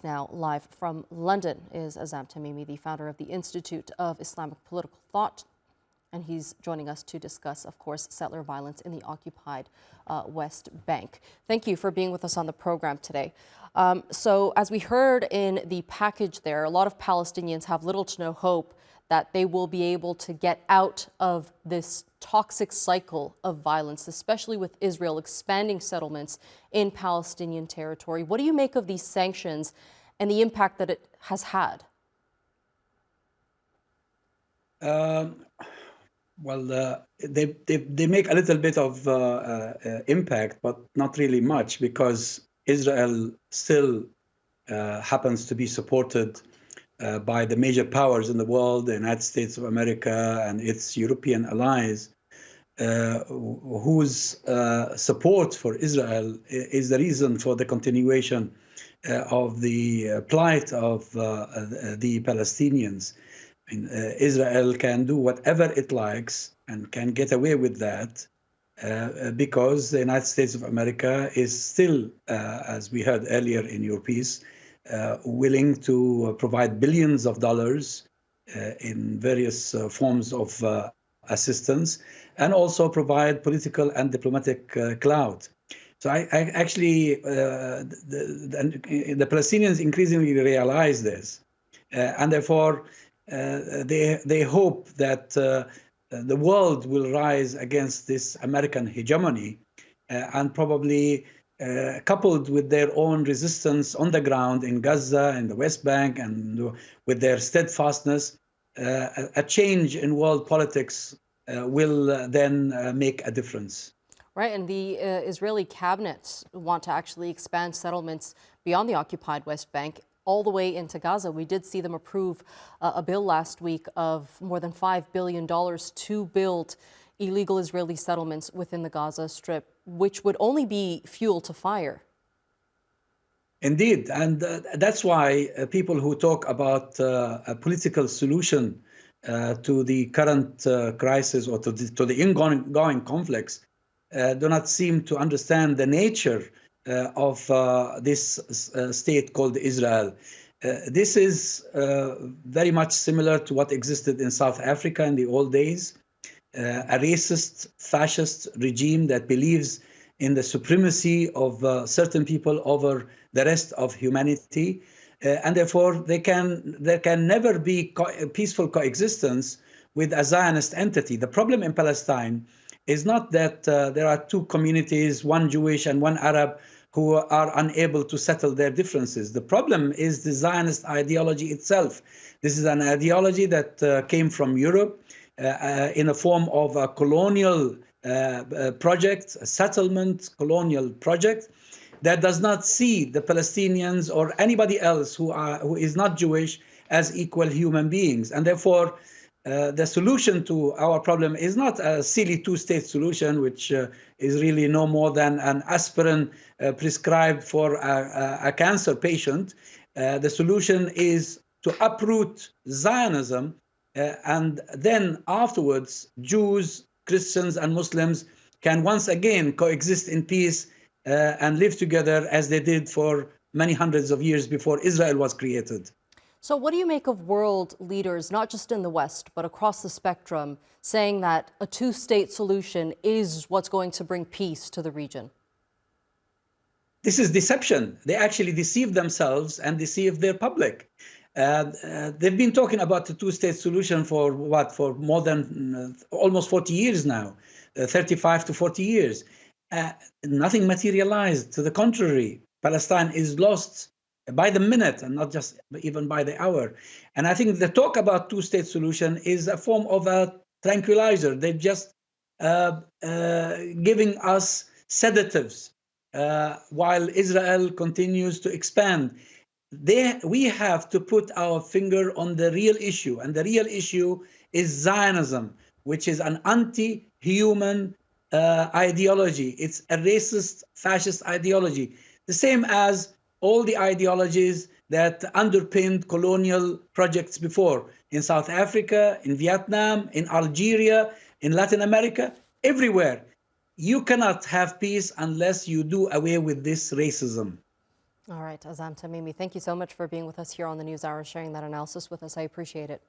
Now, live from London is Azzam Tamimi, the founder of the Institute of Islamic Political Thought. And he's joining us to discuss, of course, settler violence in the occupied West Bank. Thank you for being with us on the program today. So as we heard in the package there, a lot of Palestinians have little to no hope that they will be able to get out of this toxic cycle of violence, especially with Israel expanding settlements in Palestinian territory. What do you make of these sanctions and the impact that it has had? They make a little bit of impact, but not really much, because Israel still happens to be supported by the major powers in the world, the United States of America and its European allies, whose support for Israel is the reason for the continuation of the plight of the Palestinians. Israel can do whatever it likes and can get away with that because the United States of America is still, as we heard earlier in your piece, willing to provide billions of dollars in various forms of assistance, and also provide political and diplomatic clout. So I actually, the Palestinians increasingly realize this, and therefore they hope that the world will rise against this American hegemony, and probably coupled with their own resistance on the ground in Gaza and the West Bank, and with their steadfastness, a change in world politics will then make a difference. Right, and the Israeli cabinet want to actually expand settlements beyond the occupied West Bank all the way into Gaza. We did see them approve a bill last week of more than $5 billion to build illegal Israeli settlements within the Gaza Strip, which would only be fuel to fire. Indeed, and that's why people who talk about a political solution to the current crisis, or to the ongoing conflicts, do not seem to understand the nature of this state called Israel. This is very much similar to what existed in South Africa in the old days, a racist, fascist regime that believes in the supremacy of certain people over the rest of humanity, and therefore there can never be peaceful coexistence with a Zionist entity. The problem in Palestine is not that there are two communities, one Jewish and one Arab, who are unable to settle their differences. The problem is the Zionist ideology itself. This is an ideology that came from Europe in a form of a colonial project, a settlement colonial project, that does not see the Palestinians or anybody else who is not Jewish as equal human beings. And therefore, the solution to our problem is not a silly two-state solution, which is really no more than an aspirin prescribed for a cancer patient. The solution is to uproot Zionism, and then afterwards, Jews, Christians, and Muslims can once again coexist in peace and live together as they did for many hundreds of years before Israel was created. So what do you make of world leaders, not just in the West, but across the spectrum, saying that a two-state solution is what's going to bring peace to the region? This is deception. They actually deceive themselves and deceive their public. They've been talking about the two-state solution for more than almost 40 years now, 35 to 40 years. Nothing materialized. To the contrary, Palestine is lost by the minute, and not just even by the hour. And I think the talk about two-state solution is a form of a tranquilizer. They're just giving us sedatives while Israel continues to expand. We have to put our finger on the real issue, and the real issue is Zionism, which is an anti-human ideology. It's a racist, fascist ideology, the same as all the ideologies that underpinned colonial projects before, in South Africa, in Vietnam, in Algeria, in Latin America, everywhere. You cannot have peace unless you do away with this racism. All right, Azzam Tamimi, thank you so much for being with us here on the NewsHour, sharing that analysis with us. I appreciate it.